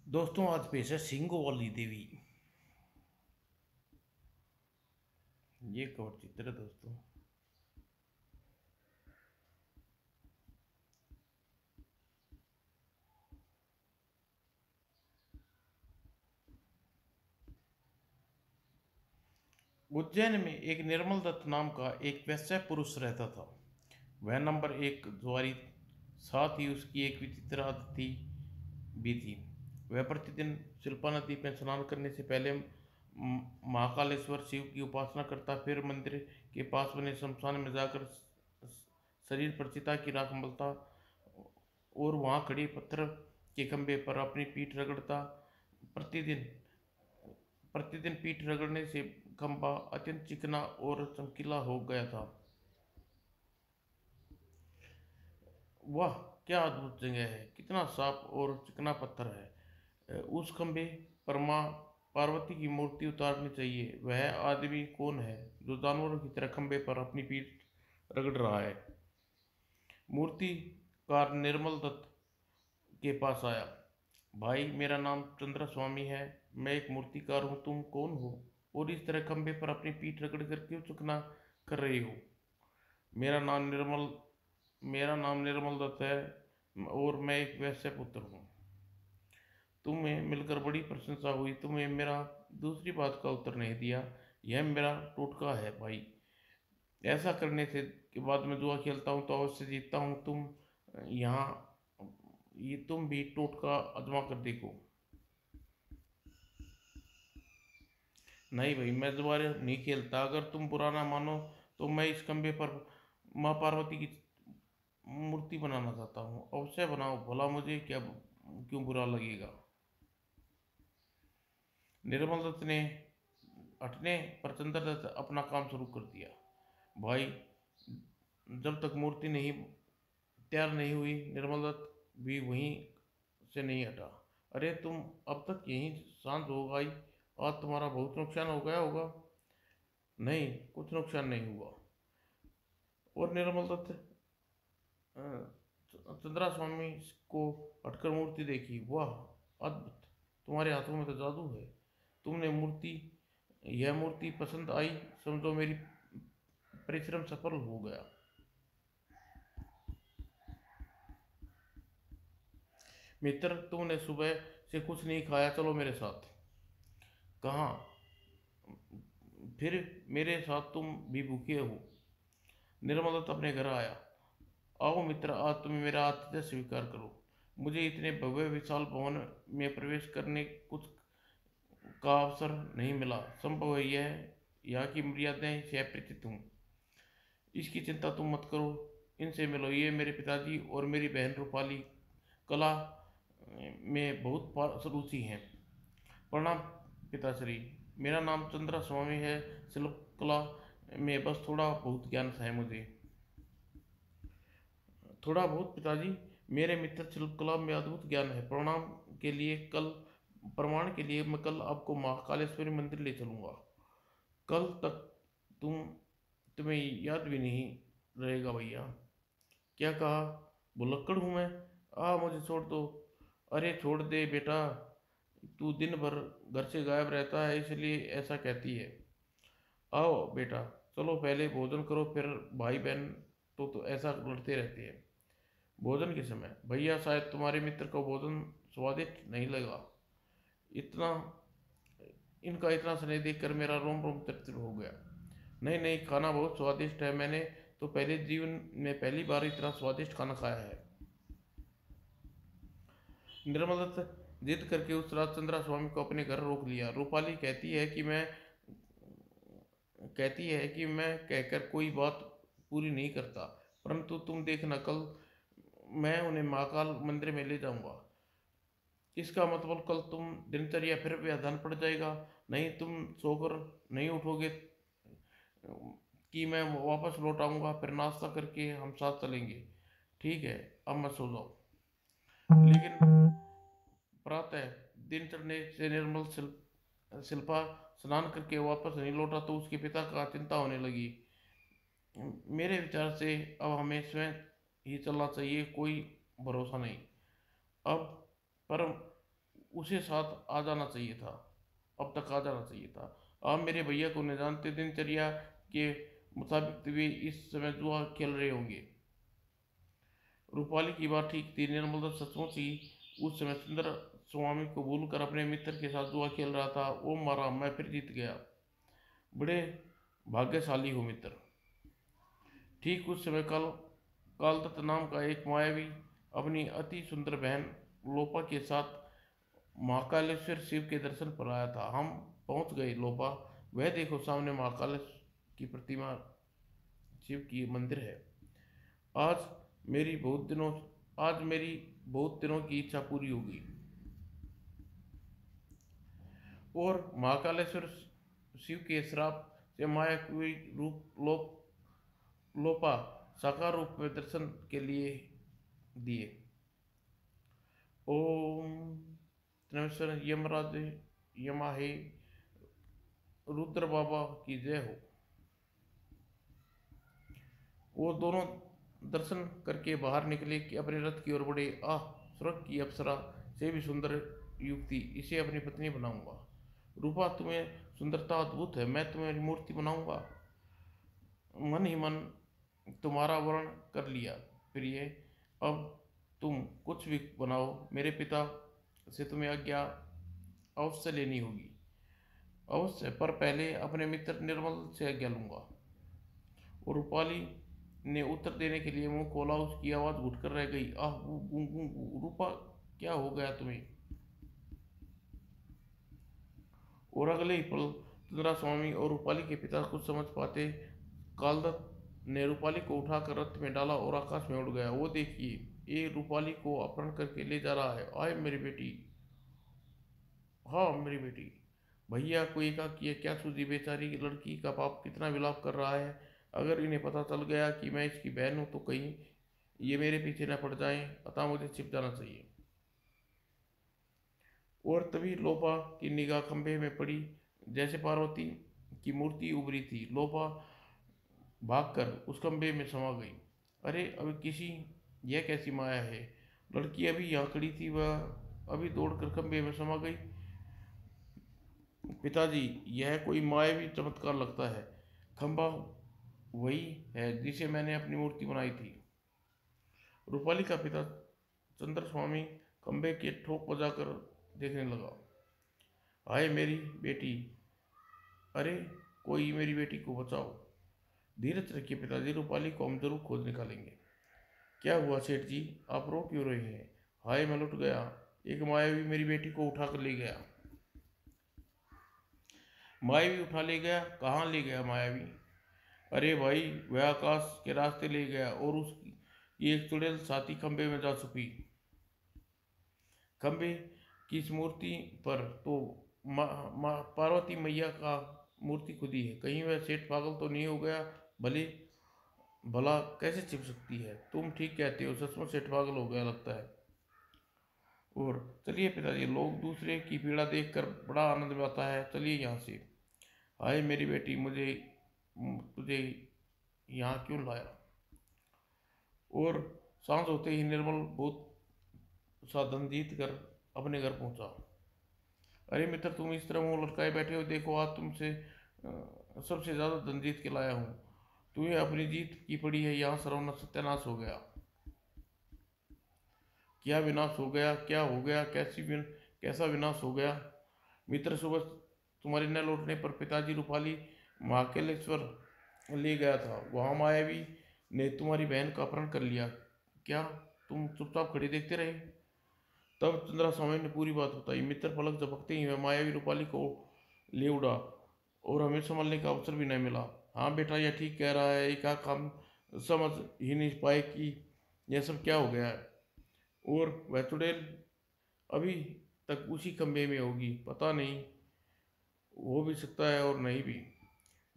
दोस्तों आज पेश है सिंगो वाली देवी। ये कवर चित्र है दोस्तों। उज्जैन में एक निर्मल दत्त नाम का एक वैश्य पुरुष रहता था। वह नंबर एक जुआरी, साथ ही उसकी एक विचित्र आदत भी थी। वह प्रतिदिन शिल्पा नदी में स्नान करने से पहले महाकालेश्वर शिव की उपासना करता, फिर मंदिर के पास बने शमशान में जाकर शरीर पर चिता की राख मलता और वहां खड़े पत्थर के खंभे पर अपनी पीठ रगड़ता। प्रतिदिन प्रतिदिन पीठ रगड़ने से खंभा अत्यंत चिकना और चमकीला हो गया था। वाह, क्या अद्भुत जगह है! कितना साफ और चिकना पत्थर है! उस खंभे पर माँ पार्वती की मूर्ति उतारनी चाहिए। वह आदमी कौन है जो जानवरों की तरह खंभे पर अपनी पीठ रगड़ रहा है? मूर्तिकार निर्मल दत्त के पास आया। भाई, मेरा नाम चंद्र स्वामी है। मैं एक मूर्तिकार हूँ। तुम कौन हो और इस तरह खंबे पर अपनी पीठ रगड़ कर क्यों चुकना कर रही हो? मेरा नाम निर्मल मेरा नाम निर्मल दत्त है और मैं एक वैश्य पुत्र हूँ। तुम्हें मिलकर बड़ी प्रशंसा हुई। तुम्हें मेरा दूसरी बात का उत्तर नहीं दिया। यह मेरा टोटका है भाई। ऐसा करने से के बाद मैं जुआ खेलता हूँ तो अवश्य जीतता हूँ। यहाँ तुम भी टोटका आजमा कर देखो। नहीं भाई, मैं दोबारा नहीं खेलता। अगर तुम बुरा ना मानो तो मैं इस खंबे पर माँ पार्वती की मूर्ति बनाना चाहता हूँ। अवश्य बनाओ, भला मुझे क्या क्यों बुरा लगेगा। निर्मल दत्त ने हटने पर चंद्रदत्त अपना काम शुरू कर दिया। भाई, जब तक मूर्ति नहीं तैयार नहीं हुई, निर्मल दत्त भी वहीं से नहीं हटा। अरे, तुम अब तक यहीं शांत हो गई? आज तुम्हारा बहुत नुकसान हो गया होगा। नहीं, कुछ नुकसान नहीं हुआ। और निर्मल दत्त चंद्रा स्वामी को हटकर मूर्ति देखी। वाह, अद्भुत! तुम्हारे हाथों में तो जादू है। तुमने मूर्ति यह मूर्ति पसंद आई? समझो मेरी परिश्रम सफल हो गया। मित्र, तुमने सुबह से कुछ नहीं खाया, चलो मेरे साथ। कहाँ? फिर मेरे साथ तुम भी भूखे हो। निर्मल दत्त अपने घर आया। आओ मित्र, आज तुम्हें मेरा आतिथ्य स्वीकार करो। मुझे इतने भव्य विशाल भवन में प्रवेश करने कुछ का अवसर नहीं मिला। संभव है यह यहाँ की मर्यादाएं से अपरिचित हूँ। इसकी चिंता तुम मत करो। इनसे मिलो। ये मेरे पिताजी और मेरी बहन रूपाली कला में बहुत रुचि हैं। प्रणाम पिताश्री। मेरा नाम चंद्रा स्वामी है। शिल्प कला में बस थोड़ा बहुत ज्ञान है मुझे। थोड़ा बहुत पिताजी? मेरे मित्र शिल्पकला में अद्भुत ज्ञान है। प्रमाण के लिए मैं कल आपको महाकालेश्वरी मंदिर ले चलूंगा। कल तक तुम तुम्हें याद भी नहीं रहेगा भैया। क्या कहा? भुलक्कड़ हूँ मैं? मुझे छोड़ दो। अरे छोड़ दे बेटा, तू दिन भर घर से गायब रहता है इसलिए ऐसा कहती है। आओ बेटा, चलो पहले भोजन करो, फिर भाई बहन तो ऐसा लड़ते रहते हैं। भोजन के समय भैया, शायद तुम्हारे मित्र को भोजन स्वादिष्ट नहीं लगा। इतना इनका इतना स्नेह देखकर मेरा रोम रोम तृप्त हो गया। नहीं नहीं, खाना बहुत स्वादिष्ट है। मैंने तो पहले जीवन में पहली बार इतना स्वादिष्ट खाना खाया है। निर्मल दत्त जिद करके उस रात चंद्रा स्वामी को अपने घर रोक लिया। रूपाली कहती है कि मैं कहकर कोई बात पूरी नहीं करता, परंतु तुम देखना, कल मैं उन्हें महाकाल मंदिर में ले जाऊंगा। इसका मतलब कल तुम दिनचर्या फिर व्यवधान पड़ जाएगा। नहीं, तुम सोकर नहीं उठोगे कि मैं वापस लौट आऊंगा, फिर नाश्ता करके हम साथ चलेंगे। ठीक है, अब मैं सो जाऊँ। लेकिन प्रातः दिन चढ़ने से शिल्पा स्नान करके वापस नहीं लौटा तो उसके पिता का चिंता होने लगी। मेरे विचार से अब हमें स्वयं ही चलना चाहिए, कोई भरोसा नहीं। अब पर उसे साथ आ जाना चाहिए था, अब तक आ जाना चाहिए था। आप मेरे भैया को न जानते, दिनचर्या के मुताबिक वे इस समय जुआ खेल रहे होंगे। रूपाली की बात ठीक थी। निर्मल तो सचमुच ही उस समय सुंदर स्वामी को भूलकर अपने मित्र के साथ जुआ खेल रहा था। ओ मारा, मैं फिर जीत गया। बड़े भाग्यशाली हो मित्र। ठीक उस समय कालदत्त नाम का एक मायावी अपनी अति सुंदर बहन लोपा के साथ महाकालेश्वर शिव के दर्शन पर आया था। हम पहुंच गए। लोपा, वह देखो सामने महाकालेश्वर की प्रतिमा, शिव की मंदिर है। आज मेरी बहुत दिनों आज मेरी बहुत दिनों की इच्छा पूरी होगी। और महाकालेश्वर शिव के श्राप से माया कोई लोपा साकार रूप में दर्शन के लिए दिए। ओम त्रिनेश्वर यमराज यमाहे रुद्र बाबा की जय हो। वो दोनों दर्शन करके बाहर निकले कि अपने रथ की ओर बढ़े। आह, स्वर्ग की अप्सरा से भी सुंदर युक्ति, इसे अपनी पत्नी बनाऊंगा। रूपा, तुम्हें सुंदरता अद्भुत है, मैं तुम्हें मूर्ति बनाऊंगा। मन ही मन तुम्हारा वर्ण कर लिया प्रिय। अब तुम कुछ भी बनाओ, मेरे पिता से तुम्हें आज्ञा अवश्य लेनी होगी। अवश्य, पर पहले अपने मित्र निर्मल से आज्ञा लूंगा। और रूपाली ने उत्तर देने के लिए मुंह खोला, उसकी आवाज घुटकर रह गई। आह, गू गू गू गू। रूपा, क्या हो गया तुम्हें? और अगले ही पल चंद्रा स्वामी और रूपाली के पिता कुछ समझ पाते। कालदत्त ने रूपाली को उठाकर रथ में डाला और आकाश में उड़ गया। वो देखिए, ये रूपाली को अपहरण करके ले जा रहा है। आए मेरी बेटी, हाँ मेरी बेटी। भैया को एकाकी क्या सूझी, बेचारी की लड़की का बाप कितना विलाप कर रहा है। अगर इन्हें पता चल गया कि मैं इसकी बहन हूँ तो कहीं ये मेरे पीछे न पड़ जाएं, अतः मुझे छिप जाना चाहिए। और तभी लोपा की निगाह खंभे में पड़ी, जैसे पार्वती की मूर्ति उभरी थी। लोपा भागकर उस खंभे में समा गई। अरे, अभी किसी यह कैसी माया है? लड़की अभी यहाँ खड़ी थी, वह अभी दौड़कर खंभे में समा गई। पिताजी, यह कोई मायावी चमत्कार लगता है। खंभा वही है जिसे मैंने अपनी मूर्ति बनाई थी। रूपाली का पिता चंद्र स्वामी खंभे के ठोक बजाकर देखने लगा। हाय मेरी बेटी, अरे कोई मेरी बेटी को बचाओ। धीरज रखिए पिताजी, रूपाली को हम जरूर खोज निकालेंगे। क्या हुआ सेठ जी, आप रो क्यों रहे हैं? हाय, मैं लुट गया। एक मायावी मेरी बेटी को उठा कर ले गया। मायावी उठा ले गया? कहाँ ले गया मायावी? अरे भाई, वह आकाश के रास्ते ले गया और उसकी एक चुड़ैल साथी खंबे में जा छुपी। खंबे की इस मूर्ति पर तो पार्वती मैया का मूर्ति खुदी है। कहीं वह सेठ पागल तो नहीं हो गया? भले भला कैसे छिप सकती है? तुम ठीक कहते हो, सचमुच सेठ पागल हो गया लगता है। और चलिए पिताजी, लोग दूसरे की पीड़ा देखकर बड़ा आनंद आता है, चलिए यहाँ से। हाय मेरी बेटी, मुझे तुझे यहाँ क्यों लाया? और सांस होते ही निर्मल बहुत साधन जीत कर अपने घर पहुंचा। अरे मित्र, तुम इस तरह मुंह लटकाए बैठे हो, देखो आज तुमसे सबसे ज्यादा धन जीत के लाया हूँ। तुम्हें अपनी जीत की पड़ी है, यहाँ सर्वनाश सत्यानाश हो गया। क्या विनाश हो गया? क्या हो गया? कैसा विनाश हो गया? मित्र, सुबह तुम्हारे न लौटने पर पिताजी रूपाली महाकेलेश्वर ले गया था। वहां मायावी ने तुम्हारी बहन का अपहरण कर लिया। क्या तुम चुपचाप खड़े देखते रहे? तब चंद्रा स्वामी ने पूरी बात बताई। मित्र, पलक झपकते ही वह मायावी रूपाली को ले उड़ा और हमें संभलने का अवसर भी नहीं मिला। हाँ बेटा, यह ठीक कह रहा है। एक आँख हम समझ ही नहीं पाए कि यह सब क्या हो गया है। और वह चुड़ैल अभी तक उसी खंभे में होगी, पता नहीं, हो भी सकता है और नहीं भी।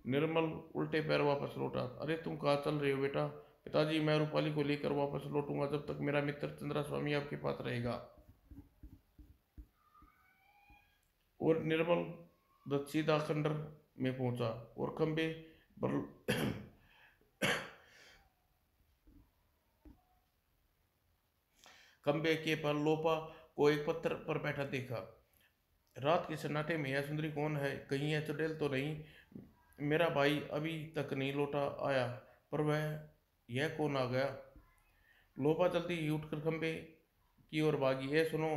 निर्मल उल्टे पैर वापस लौटा। अरे तुम कहाँ चल रहे हो बेटा? पिताजी, मैं रूपाली को लेकर वापस लौटूंगा जब तक मेरा मित्र चंद्रा स्वामी आपके पास रहेगा। और निर्मल दत्त सीधा खंडर में पहुंचा और खंबे पर खंबे के पर लोपा को एक पत्थर पर बैठा देखा। रात के सन्नाटे में यह सुंदरी कौन है? कहीं यह चुड़ैल तो नहीं? मेरा भाई अभी तक नहीं लौटा आया, पर वह यह कौन आ गया? लोपा जल्दी ही उठकर खंबे की ओर भागी। ए सुनो,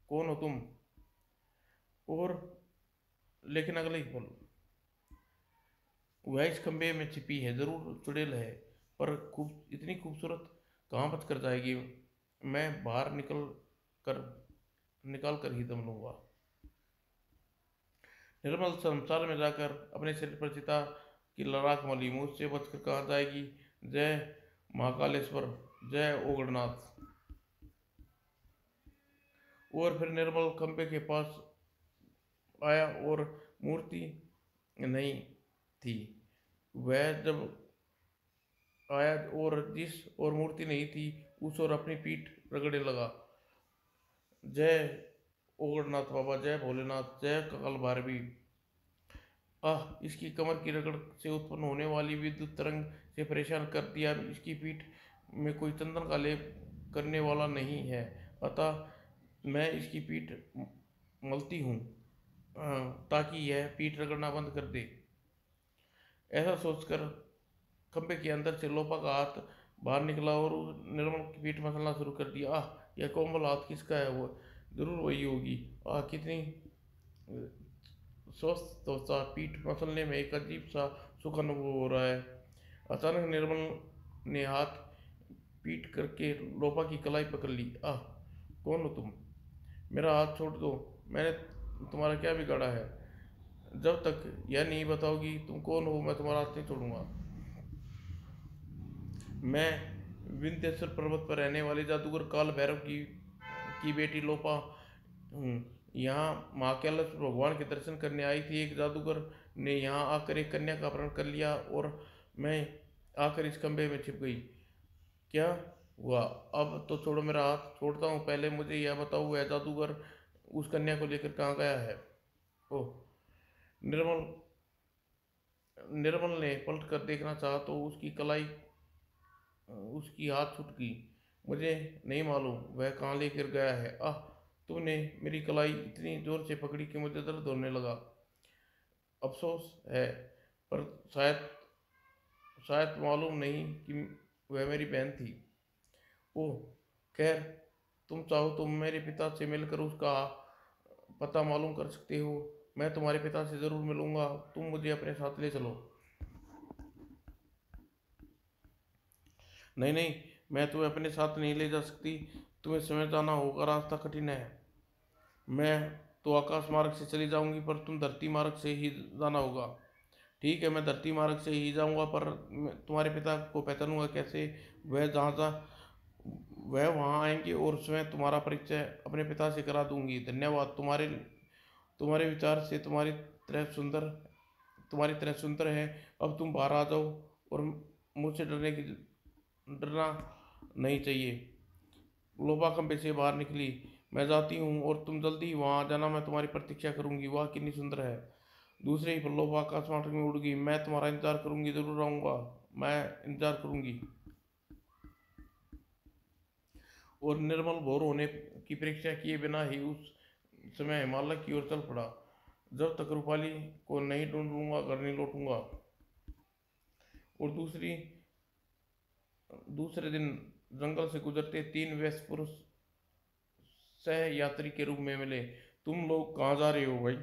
कौन हो तुम? और लेकिन अगले ही पल वह इस खंबे में छिपी है। जरूर चुड़ैल है, पर खूब इतनी खूबसूरत कहाँ बच कर जाएगी? मैं बाहर कर निकाल कर ही दम लूंगा। निर्मल संसार में जाकर अपने शरीर पर चिता की लड़ाक मली। मुझसे बचकर कहाँ जाएगी? जय महाकालेश्वर, जय ओगड़नाथ। और फिर निर्मल खंबे के पास आया और मूर्ति नहीं थी। वह जब आया और जिस और मूर्ति नहीं थी, उस और अपनी पीठ रगड़ने लगा। जय ओगड़नाथ बाबा, जय भोलेनाथ, जय काल भैरवी। आह! इसकी कमर की रगड़ से उत्पन्न होने वाली विद्युत तरंग से परेशान कर दिया। इसकी पीठ में कोई चंदन का लेप करने वाला नहीं है, अतः मैं इसकी पीठ मलती हूँ, ताकि यह पीठ रगड़ना बंद कर दे। ऐसा सोचकर खंबे के अंदर से लोपा का हाथ बाहर निकला और निर्मल की पीठ मसलना शुरू कर दिया। आह! यह कोमल हाथ किसका है? वो जरूर वही होगी। आह! कितनी स्वस्थ त्वचा! पीठ मसलने में एक अजीब सा सुख अनुभव हो रहा है। अचानक निर्मल ने हाथ पीट करके लोपा की कलाई पकड़ ली। आह! कौन हो तुम? मेरा हाथ छोड़ दो। मैंने तुम्हारा क्या बिगाड़ा है? जब तक यह नहीं बताओगी तुम कौन हो, मैं तुम्हारा हाथ नहीं छोड़ूंगा। मैं विंध्येश्वर पर्वत पर रहने वाली जादूगर काल भैरव की बेटी लोपा हूँ। यहाँ महाकालेश्वर भगवान के दर्शन करने आई थी। एक जादूगर ने यहाँ आकर एक कन्या का अपहरण कर लिया और मैं आकर इस खंबे में छिप गई। क्या हुआ? अब तो छोड़ो मेरा हाथ। छोड़ता हूँ, पहले मुझे यह बताओ, वह जादूगर उस कन्या को लेकर कहाँ गया है? ओह! निर्मल निर्मल ने पलट कर देखना चाहा तो उसकी हाथ छूट गई। मुझे नहीं मालूम वह कहाँ लेकर गया है। आह! तूने मेरी कलाई इतनी जोर से पकड़ी कि मुझे दर्द होने लगा। अफसोस है, पर शायद शायद मालूम नहीं कि वह मेरी बहन थी। ओह! खैर, तुम चाहो तो मेरे पिता से मिलकर उसका पता मालूम कर सकते हो। मैं तुम्हारे पिता से ज़रूर मिलूंगा। तुम मुझे अपने साथ ले चलो। नहीं नहीं, मैं तुम्हें अपने साथ नहीं ले जा सकती। तुम्हें समय जाना होगा, रास्ता कठिन है। मैं तो आकाश मार्ग से चली जाऊंगी, पर तुम धरती मार्ग से ही जाना होगा। ठीक है, मैं धरती मार्ग से ही जाऊंगा, पर मैं तुम्हारे पिता को पहचानूंगा कैसे? वह जहाँ जहाँ वह वहाँ आएंगे और स्वयं तुम्हारा परिचय अपने पिता से करा दूंगी। धन्यवाद। तुम्हारे तुम्हारे विचार से तुम्हारी तरह सुंदर है। अब तुम बाहर आ जाओ और मुझसे डरना नहीं चाहिए। लोबा खंबे से बाहर निकली। मैं जाती हूँ और तुम जल्दी ही वहाँ आ जाना। मैं तुम्हारी प्रतीक्षा करूंगी। वाह, कितनी सुंदर है! दूसरे ही पल लोबा आकाश मार्ग में उड़ गई। मैं तुम्हारा इंतजार करूंगी, जरूर आऊंगा। मैं इंतजार करूंगी। और निर्मल भोर होने की परीक्षा किए बिना ही उस समय हिमालय की ओर चल पड़ा। जब तक रूपाली को नहीं ढूंढ लूंगा, घर नहीं लौटूंगा। और दूसरे दिन जंगल से गुजरते तीन व्यस्त पुरुष सह यात्री के रूप में मिले। तुम लोग कहाँ जा रहे हो भाई?